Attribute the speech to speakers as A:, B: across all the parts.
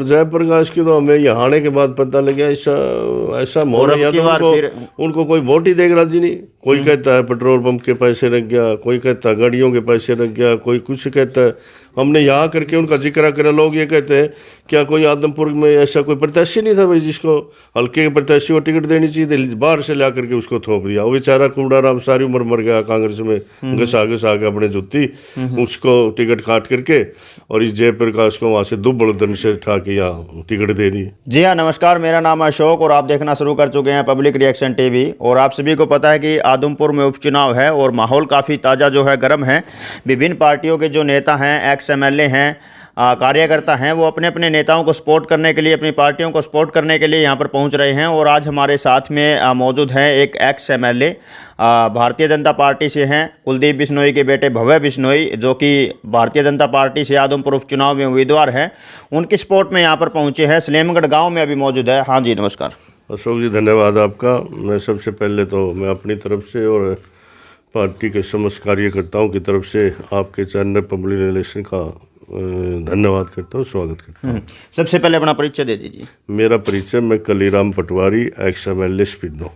A: और जयप्रकाश की तो हमें यहाँ आने के बाद पता लगा ऐसा माहौल है। या तो उनको कोई वोट ही देगा राजी नहीं। कोई कहता है पेट्रोल पंप के पैसे रख गया, कोई कहता है गाड़ियों के पैसे रख गया, कोई कुछ कहता है। हमने यहाँ करके उनका जिक्र करा, लोग ये कहते हैं क्या कोई आदमपुर में ऐसा कोई प्रत्याशी नहीं था भाई जिसको हल्के के प्रत्याशी को टिकट देनी चाहिए थी, बाहर से ला करके उसको थोप दिया। वो बेचारा कूड़ाराम सारी उम्र मर गया कांग्रेस में घसा घसा के अपने जुत्ती, उसको टिकट काट करके और इस जयप्रकाश को वहाँ से दुब्बड़ से उठा के यहाँ टिकट दे दी।
B: जी हाँ, नमस्कार, मेरा नाम है अशोक और आप देखना शुरू कर चुके हैं पब्लिक रिएक्शन टीवी। और आप सभी को पता है कि आदमपुर में उपचुनाव है और माहौल काफ़ी ताज़ा जो है गर्म है। विभिन्न पार्टियों के जो नेता हैं, एक्स एमएलए हैं, कार्यकर्ता हैं, वो अपने अपने नेताओं को सपोर्ट करने के लिए, अपनी पार्टियों को सपोर्ट करने के लिए यहाँ पर पहुँच रहे हैं। और आज हमारे साथ में मौजूद हैं एक ex MLA Bharatiya Janata party से हैं, कुलदीप बिश्नोई के बेटे भव्य बिश्नोई, जो कि भारतीय जनता पार्टी से आदमपुर उपचुनाव में उम्मीदवार हैं। उनकी सपोर्ट में यहाँ पर पहुँचे हैं, सलेमगढ़ गाँव में अभी मौजूद है। हाँ जी, नमस्कार
A: अशोक जी, धन्यवाद आपका। मैं सबसे पहले तो मैं अपनी तरफ से और पार्टी के समस्त कार्यकर्ताओं की तरफ से आपके चैनल पब्लिक रिलेशन का धन्यवाद करता हूँ, स्वागत करता हूँ।
B: सबसे पहले अपना परिचय दे दीजिए।
A: मेरा परिचय, मैं कलीराम पटवारी, एक्स एमएलए स्पीडो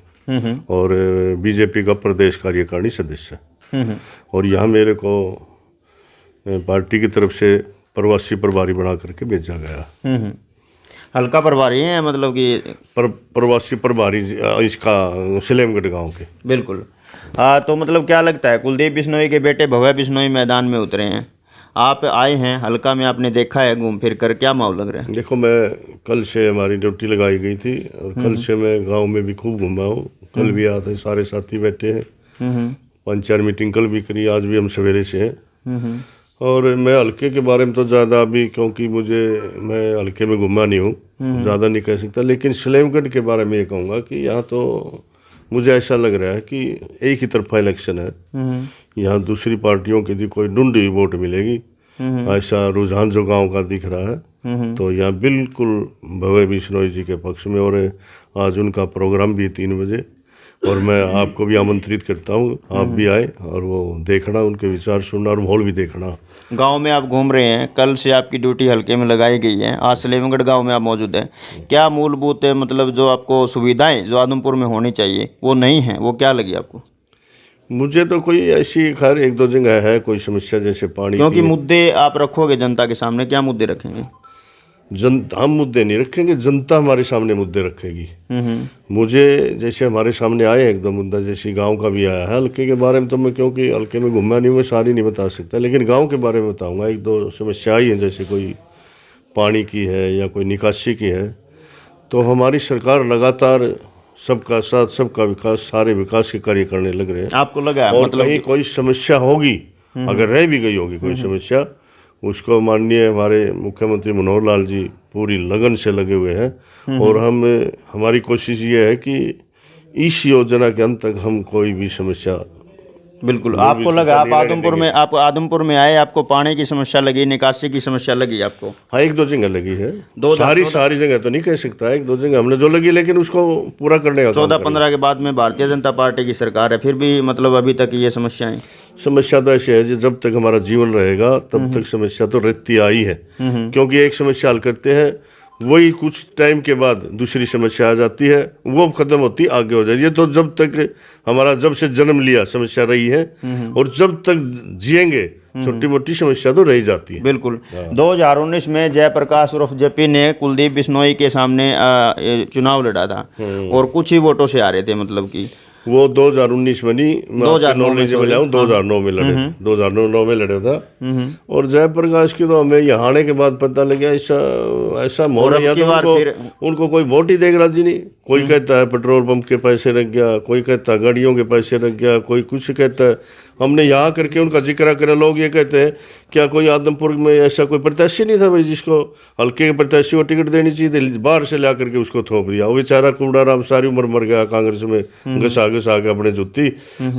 A: और बीजेपी का प्रदेश कार्यकारिणी सदस्य। और यहाँ मेरे को पार्टी की तरफ से प्रवासी प्रभारी बना करके भेजा गया।
B: हल्का प्रभारी हैं मतलब कि
A: प्रवासी प्रभारी इसका सलेमगढ़ गांव के।
B: बिल्कुल। तो मतलब क्या लगता है, कुलदीप बिश्नोई के बेटे भव्य बिश्नोई मैदान में उतरे हैं, आप आए हैं हल्का में, आपने देखा है घूम फिर कर, क्या माहौल लग रहा है?
A: देखो, मैं कल से हमारी ड्यूटी लगाई गई थी और कल से मैं गांव में भी खूब घूमा हूँ। कल भी आते सारे साथी बैठे हैं, 5-4 मीटिंग कल भी करी, आज भी हम सवेरे से हैं। और मैं हल्के के बारे में तो ज़्यादा अभी, क्योंकि मैं हल्के में घूमा नहीं हूँ, ज़्यादा नहीं कह सकता। लेकिन सलेमगढ़ के बारे में ये कहूँगा कि यहाँ तो मुझे ऐसा लग रहा है कि एक ही तरफा इलेक्शन है। यहाँ दूसरी पार्टियों की भी कोई ढूंढी वोट मिलेगी, ऐसा रुझान जो गांव का दिख रहा है। तो यहाँ बिल्कुल भव्य बिश्नोई जी के पक्ष में। और आज उनका प्रोग्राम भी 3 बजे, और मैं आपको भी आमंत्रित करता हूँ, आप भी आए और वो देखना, उनके विचार सुनना और माहौल भी देखना।
B: गांव में आप घूम रहे हैं, कल से आपकी ड्यूटी हल्के में लगाई गई है, आज सलेमगढ़ गांव में आप मौजूद हैं। क्या मूलभूत मतलब जो आपको सुविधाएं जो आदमपुर में होनी चाहिए वो नहीं है, वो क्या लगी आपको? मुझे
A: तो कोई ऐसी, खैर 1-2 जगह है कोई समस्या, जैसे पानी,
B: क्योंकि मुद्दे आप रखोगे जनता के सामने, क्या मुद्दे रखेंगे?
A: हम मुद्दे नहीं रखेंगे, जनता हमारे सामने मुद्दे रखेगी। मुझे जैसे हमारे सामने आए 1-2 मुद्दा, जैसे गांव का भी आया है। हल्के के बारे में तो मैं, क्योंकि हल्के में घूमा नहीं, मैं सारी नहीं बता सकता, लेकिन गांव के बारे में बताऊंगा। 1-2 समस्या आई है, जैसे कोई पानी की है या कोई निकासी की है। तो हमारी सरकार लगातार सबका साथ, सबका विकास, सारे विकास के कार्य करने लग रहे हैं।
B: आपको लगा
A: और
B: मतलब
A: कहीं कोई समस्या होगी, अगर रह भी गई होगी कोई समस्या, उसको माननीय हमारे मुख्यमंत्री मनोहर लाल जी पूरी लगन से लगे हुए हैं। और हमारी कोशिश ये है कि इस योजना के अंत तक हम कोई भी समस्या,
B: बिल्कुल। आपको लगा, आप आदमपुर में आए, आपको पानी की समस्या लगी, निकासी की समस्या लगी आपको?
A: हाँ, 1-2 जगह लगी है, सारी जगह तो नहीं कह सकता, 1-2 जगह हमने जो लगी, लेकिन उसको पूरा करने का
B: 14-15 के बाद में भारतीय जनता पार्टी की सरकार है, फिर भी मतलब अभी तक ये
A: समस्या तो ऐसी है कि जब तक हमारा जीवन रहेगा तब तक समस्या तो रहती आई है। क्योंकि एक समस्या हल करते हैं, वही कुछ टाइम के बाद दूसरी समस्या आ जाती है, वो खत्म होती आगे हो जाती है। तो जब तक हमारा, जब से जन्म लिया समस्या रही है, और जब तक जिएंगे छोटी मोटी समस्या तो रह जाती है।
B: बिल्कुल। 2019 में जयप्रकाश उर्फ जेपी ने कुलदीप बिश्नोई के सामने चुनाव लड़ा था और कुछ ही वोटों से आ रहे थे, मतलब कि
A: वो 2019 में नहीं, 2009 में लड़े, 2009 में लड़े था। और जयप्रकाश की तो हमें यहाँ आने के बाद पता लगा ऐसा माहौल है। या तो उनको कोई वोट ही देगा राजी नहीं। कोई कहता है पेट्रोल पंप के पैसे रख गया, कोई कहता है गाड़ियों के पैसे रख गया, कोई कुछ कहता है। हमने यहाँ करके उनका जिक्र करा, लोग ये कहते हैं क्या कोई आदमपुर में ऐसा कोई प्रत्याशी नहीं था भाई जिसको हल्के के प्रत्याशी को टिकट देनी चाहिए थी, बाहर से ला करके उसको थोप दिया। वो बेचारा कूड़ाराम सारी उम्र मर गया कांग्रेस में घसा घसा के अपने जुत्ती,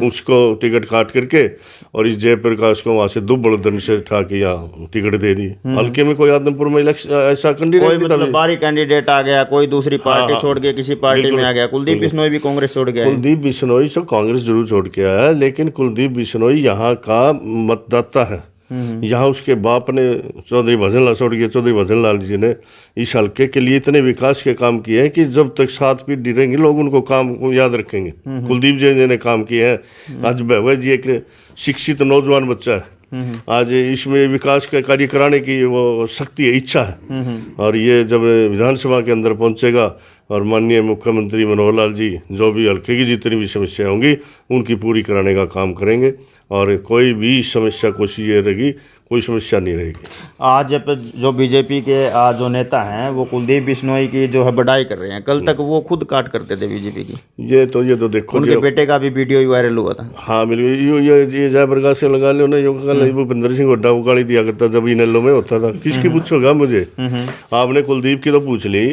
A: उसको टिकट काट करके और इस जयप्रकाश को वहाँ से दुब्बड़ से उठा के यहाँ टिकट दे दी। हल्के में कोई आदमपुर में ऐसा कैंडिडेट,
B: मतलब बारी कैंडिडेट आ गया, कोई दूसरी पार्टी छोड़ के किसी पार्टी में आ गया। कुलदीप बिश्नोई भी कांग्रेस छोड़ गया।
A: कुलदीप बिश्नोई से कांग्रेस जरूर छोड़ के आया है, लेकिन कुलदीप बिश्नोई यहाँ का मतदाता है, यहाँ उसके बाप ने चौधरी भजनलाल स्वर्गीय चौधरी भजनलाल जी ने इस हल्के के लिए इतने विकास के काम किए हैं कि जब तक 7 पीढ़ी रहेंगे लोग उनको काम को याद रखेंगे। कुलदीप जी ने काम किए हैं। आज भैया जी एक शिक्षित नौजवान बच्चा है, आज इसमें विकास का कार्य कराने की वो शक्ति है, इच्छा है। और ये जब विधानसभा के अंदर पहुंचेगा और माननीय मुख्यमंत्री मनोहर लाल जी जो भी हल्के की जितनी भी समस्या होंगी उनकी पूरी कराने का काम करेंगे और कोई भी समस्या कोशिश ये रहेगी, कोई समस्या नहीं रहेगी।
B: आज जो बीजेपी के जो नेता हैं वो कुलदीप बिश्नोई की जो है बड़ाई कर रहे हैं। कल तक वो खुद काट करते थे बीजेपी की। ये तो देखो उनके बेटे का भी वीडियो ही वायरल हुआ था।
A: हाँ बिल्कुल, ये जयप्रकाश से लगा लो ना, यो कल भूपेंद्र सिंह हुड्डा को गाली दिया करता जब इनेलो में होता था। किसकी पूछोगा मुझे? आपने कुलदीप की तो पूछ ली,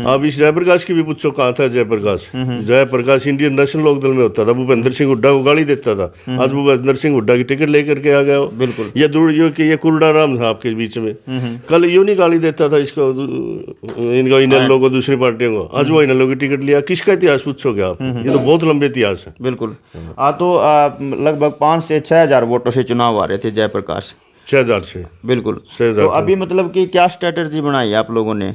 A: आप इस जयप्रकाश की भी पूछो कहाँ था जयप्रकाश। जयप्रकाश इंडियन नेशनल लोकदल में होता था, भूपेंद्र सिंह हुड्डा को गाली देता था। आज भूपेंद्र सिंह हुड्डा की टिकट लेकर के आ गया। बिल्कुल, ये कुरडा राम था आपके बीच में। कल यूं नहीं गाली देता था इसको, इनको इनेलो को, दूसरी पार्टियों को। आज वो इनेलो की टिकट लिया। किसका इतिहास पूछोगे आप? ये तो बहुत लंबे इतिहास है।
B: बिल्कुल। तो लगभग 5 से 6 हजार वोटों से चुनाव आ रहे थे जयप्रकाश।
A: 6,000 से।
B: बिल्कुल। तो अभी मतलब कि क्या स्ट्रेटजी बनाई आप लोगों ने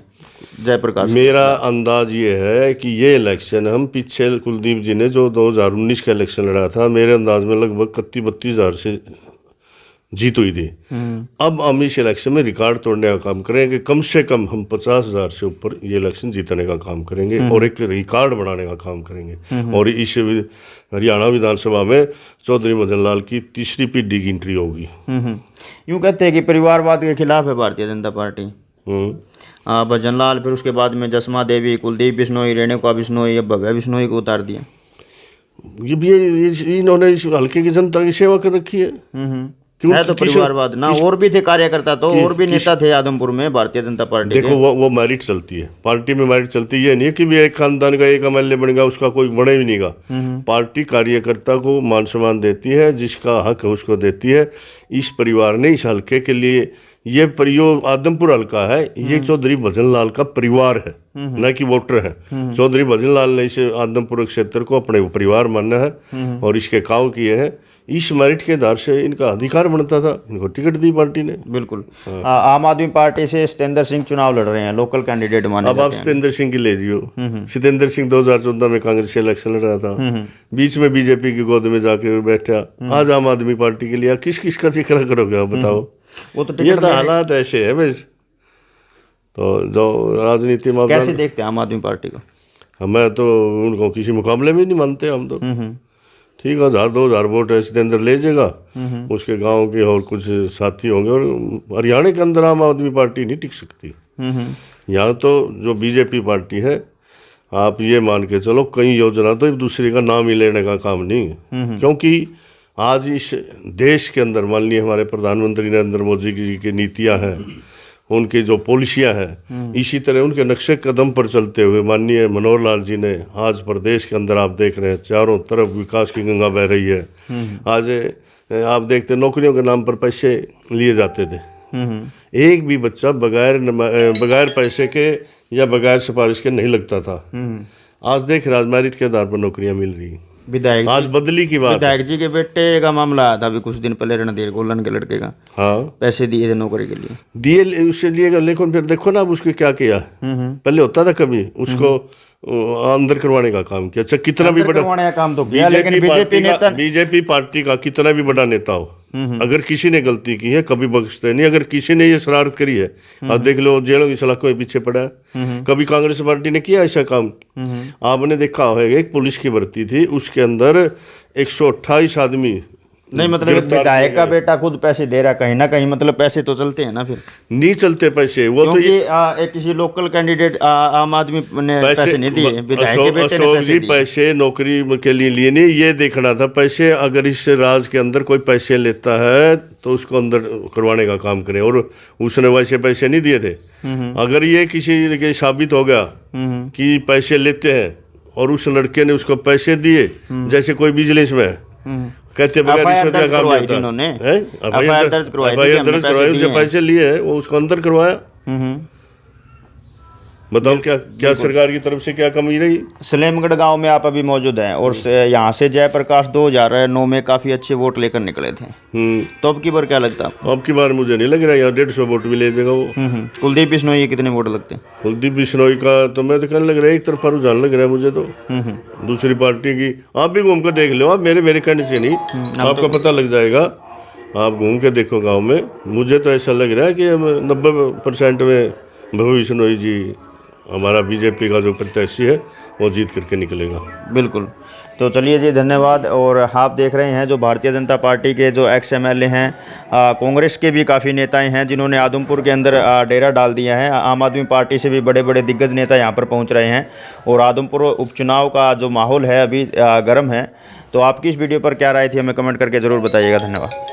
B: जयप्रकाश?
A: मेरा अंदाज ये है कि ये इलेक्शन हम पीछे कुलदीप जी ने जो 2019 का इलेक्शन लड़ा था, मेरे अंदाज में लगभग 31-32 हजार से जीत हुई थी। अब हम इस इलेक्शन में रिकॉर्ड तोड़ने का काम करेंगे। कम से कम हम 50,000 से ऊपर ये इलेक्शन जीतने का काम करेंगे और एक रिकॉर्ड बनाने का काम करेंगे। और इस हरियाणा विधानसभा में चौधरी भजनलाल की तीसरी पीढ़ी की एंट्री होगी।
B: यूँ कहते हैं कि परिवारवाद के खिलाफ है भारतीय जनता पार्टी। भजनलाल, फिर उसके बाद में जसमा देवी, कुलदीप बिश्नोई, रेणुका बिश्नोई, अब भव्या बिश्नोई को उतार दिया।
A: ये इन्होंने इस हल्के की जनता की सेवा कर रखी है।
B: है तो परिवारवाद ना, और भी थे कार्यकर्ता, तो और भी नेता थे आदमपुर में भारतीय जनता पार्टी।
A: देखो वो मेरिट चलती है, पार्टी में मेरिट चलती है। ये नहीं कि भी एक खानदान का एक एमएलए बन गया उसका कोई बने भी नहीं का। पार्टी कार्यकर्ता को मान सम्मान देती है, जिसका हक है उसको देती है। इस परिवार ने इस हल्के के लिए, ये आदमपुर हल्का है, ये चौधरी भजनलाल का परिवार है, न कि वोटर है। चौधरी भजनलाल ने इस आदमपुर क्षेत्र को अपने परिवार माना है और इसके काम किए हैं। इस मेरिट के आधार से इनका अधिकार बनता था, इनको टिकट दी पार्टी ने।
B: बिल्कुल। आम आदमी पार्टी से सतेंद्र सिंह चुनाव लड़ रहे हैं, लोकल कैंडिडेट माने
A: अब आप सतेंद्र सिंह की ले जियो। सतेंद्र सिंह 2014 में कांग्रेस से इलेक्शन लड़ रहा था, बीच में बीजेपी की गोद में जाके बैठा। आज आम आदमी पार्टी के लिए किस किस का जिक्र करोगे आप बताओ? वो तो ये तो हालात ऐसे है बस। तो जो राजनीति में
B: कैसे देखते हैं आम आदमी पार्टी को?
A: हमें तो उनको किसी मुकाबले में नहीं मानते हम तो। ठीक है, 1,000-2,000 वोट इसके अंदर ले जाएगा, उसके गांव के और कुछ साथी होंगे। और हरियाणा के अंदर आम आदमी पार्टी नहीं टिक सकती। यहाँ तो जो बीजेपी पार्टी है, आप ये मान के चलो कई योजना तो एक दूसरे का नाम ही लेने का काम नहीं। क्योंकि आज इस देश के अंदर मान लीजिए हमारे प्रधानमंत्री नरेंद्र मोदी जी की नीतियाँ हैं, उनकी जो पॉलिसियाँ हैं, इसी तरह उनके नक्शे कदम पर चलते हुए माननीय मनोहर लाल जी ने आज प्रदेश के अंदर आप देख रहे हैं चारों तरफ विकास की गंगा बह रही है। आज आप देखते नौकरियों के नाम पर पैसे लिए जाते थे, एक भी बच्चा बगैर पैसे के या बगैर सिफारिश के नहीं लगता था। आज देख रहे, आज मेरिट के आधार पर नौकरियां मिल रही।
B: विधायक
A: आज बदली की बात,
B: विधायक जी के बेटे का मामला आया था अभी कुछ दिन पहले, रणधीर गोलन के लड़के का।
A: हाँ, पैसे
B: दिए थे नौकरी के लिए,
A: दिए, उससे लिएगा। लेकिन फिर देखो ना अब उसके क्या किया। पहले होता था कभी उसको अंदर करवाने का काम किया। अच्छा, कितना भी बड़ा
B: काम तो किया, लेकिन
A: बीजेपी पार्टी का कितना भी बड़ा नेता हो, अगर किसी ने गलती की है कभी बख्शते नहीं। अगर किसी ने ये शरारत करी है, आप देख लो जेलों की सलाखों में पीछे पड़ा है। कभी कांग्रेस पार्टी ने किया ऐसा काम? आपने देखा होगा, एक पुलिस की भर्ती थी, उसके अंदर 128 आदमी
B: नहीं, मतलब एक विधायक का बेटा खुद पैसे दे रहा, कहीं ना कहीं मतलब पैसे तो चलते हैं ना। फिर
A: नहीं चलते पैसे, वो तो ये
B: एक किसी लोकल कैंडिडेट आम आदमी ने पैसे नहीं दिए, विधायक के बेटे ने
A: पैसे नौकरी के लिए नहीं, ये देखना था पैसे। अगर इस राज के अंदर कोई पैसे लेता है तो उसको अंदर करवाने का काम करें, और उसने वैसे पैसे नहीं दिए थे। अगर ये किसी के साबित हो गया कि पैसे लेते हैं और उस लड़के ने उसको पैसे दिए, जैसे कोई बिजनेस में कहते बगैर रिश्वत का काम होता है, एफआईआर दर्ज करवाई, उसके पैसे लिए है, वो उसको अंदर करवाया। बताओ क्या सरकार की तरफ से क्या कमी रही।
B: सलेमगढ़ गांव में आप अभी मौजूद हैं और यहाँ से जयप्रकाश 2009 में काफ़ी अच्छे वोट लेकर निकले थे। तो अब की बार क्या लगता है?
A: अब की बार मुझे नहीं लग रहा यहाँ 150 वोट भी ले जाएगा वो।
B: कुलदीप बिश्नोई कितने वोट लगते हैं?
A: कुलदीप बिश्नोई का तो मैं तो कहने लग रहा है एक तरफा रुझान लग रहा है मुझे तो। दूसरी पार्टी की आप भी घूम कर देख लो, आप मेरे कहने से नहीं, आपका पता लग जाएगा, आप घूम के देखो गाँव में। मुझे तो ऐसा लग रहा है कि 90% में भगू बिश्नोई जी हमारा बीजेपी का जो प्रत्याशी है वो जीत करके निकलेगा।
B: बिल्कुल। तो चलिए जी, धन्यवाद। और आप देख रहे हैं जो भारतीय जनता पार्टी के जो एक्स एमएलए हैं, कांग्रेस के भी काफ़ी नेताएं हैं जिन्होंने आदमपुर के अंदर डेरा डाल दिया है। आम आदमी पार्टी से भी बड़े बड़े दिग्गज नेता यहाँ पर पहुँच रहे हैं और आदमपुर उपचुनाव का जो माहौल है अभी गर्म है। तो आपकी इस वीडियो पर क्या राय थी हमें कमेंट करके ज़रूर बताइएगा। धन्यवाद।